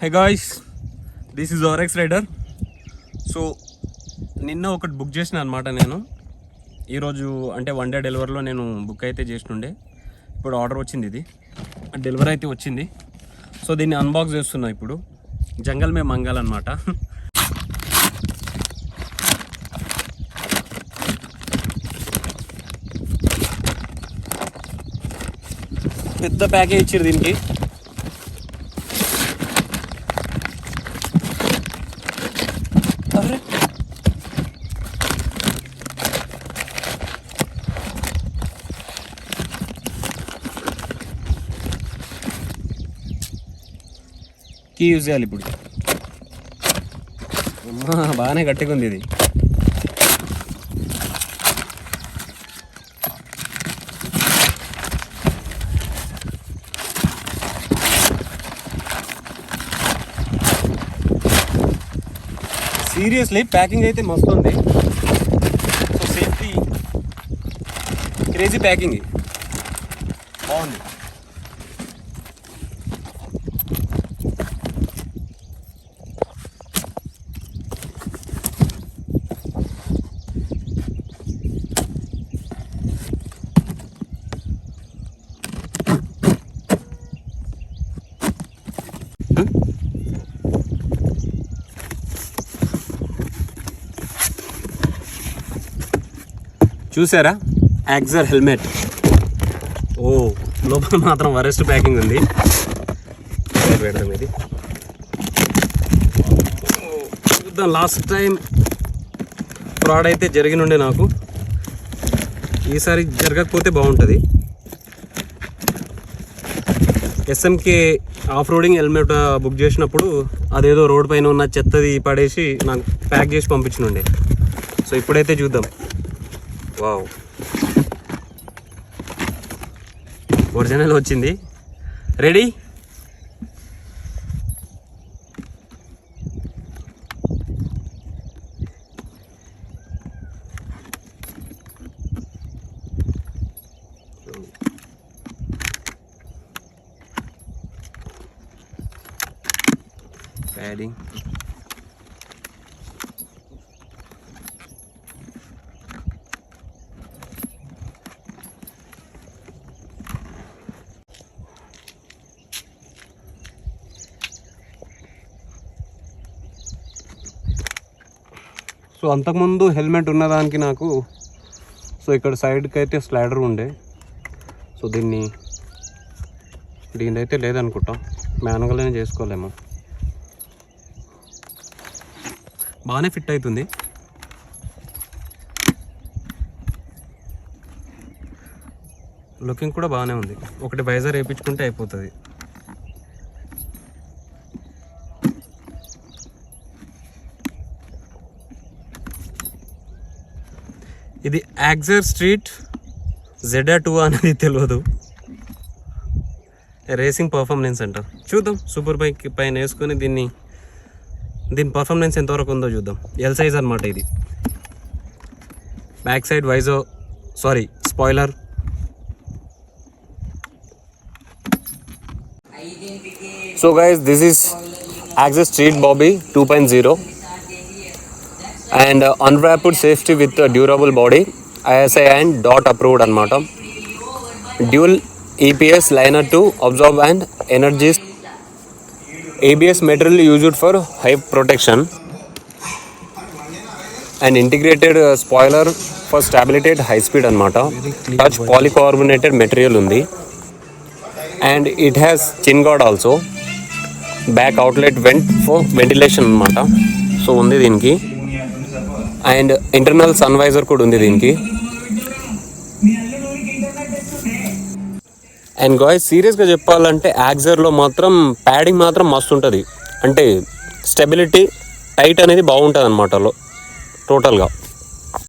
Hey guys, this is RX rider. So నిన్న ఒకటి book చేసిన అనమాట. నేను ఈరోజు అంటే 1 డే డెలివరీలో నేను బుక్ అయితే చేస్తుండే. ఇప్పుడు ఆర్డర్ వచ్చింది, ఇది డెలివరీ అయితే వచ్చింది. సో దీన్ని అన్బాక్స్ చేస్తున్నా ఇప్పుడు. జంగల్ మే మంగల్ అనమాట. పెద్ద ప్యాకేజ్ ఇచ్చారు దీనికి. కీ యూజ్ చేయాలి ఇప్పుడు. అమ్మా బాగానే గట్టిగా ఉంది ఇది. సీరియస్లీ ప్యాకింగ్ అయితే మస్తు ఉంది. సో సేఫ్టీ క్రేజీ ప్యాకింగ్ బాగుంది. చూసారా, యాక్సర్ హెల్మెట్. ఓ లోపల మాత్రం వరెస్ట్ ప్యాకింగ్ ఉంది. పెడదాం ఇది. లాస్ట్ టైం ఫ్రాడ్ అయితే జరిగినుండే నాకు. ఈసారి జరగకపోతే బాగుంటుంది. SMK off roading helmet book చేసినప్పుడు అదేదో రోడ్ పైన ఉన్న చెత్తది పడేసి నాకు ప్యాక్ చేసి పంపించినుండే. సో ఇప్పుడైతే చూద్దాం. వావ్, ఒరిజినల్ వచ్చింది. రెడీ? ప్యాడింగ్. సో అంతకుముందు హెల్మెట్ ఉన్నదానికి నాకు ఇక్కడ సైడ్కి అయితే స్లైడర్ ఉండే. సో దీనిదైతే లేదనుకుంటా, మాన్యువల్గానే చేసుకోలేము. బాగానే ఫిట్ అవుతుంది. లుకింగ్ కూడా బాగానే ఉంది. ఒకటి వైజర్ వేయించుకుంటే అయిపోతుంది. ఇది యాక్సర్ స్ట్రీట్ ZR2 అనేది తెలియదు. రేసింగ్ పర్ఫార్మెన్స్ అంటారు. చూద్దాం, సూపర్ బైక్ పైన వేసుకొని దీని పర్ఫార్మెన్స్ ఎంతవరకు ఉందో చూద్దాం. ఎల్ సైజ్ అనమాట ఇది. Back side spoiler. So guys, this is యాక్సర్ street Bobby 2.0 and unwrapped safety with a durable body, ISI and DOT approved అనమాట. Dual EPS liner to absorb and energies. ABS material used for high protection and integrated spoiler for stability at high speed అనమాట. Touch polycarbonated material ఉంది and it has chin guard also. Back outlet vent for ventilation అనమాట. So ఉంది దీనికి. And internal sun visor కూడా ఉంది దీనికి. And guys, సీరియస్గా చెప్పాలంటే యాక్సర్లో మాత్రం ప్యాడింగ్ మాత్రం మస్తు ఉంటుంది. అంటే స్టెబిలిటీ, టైట్ అనేది బాగుంటుంది అనమాట టోటల్గా.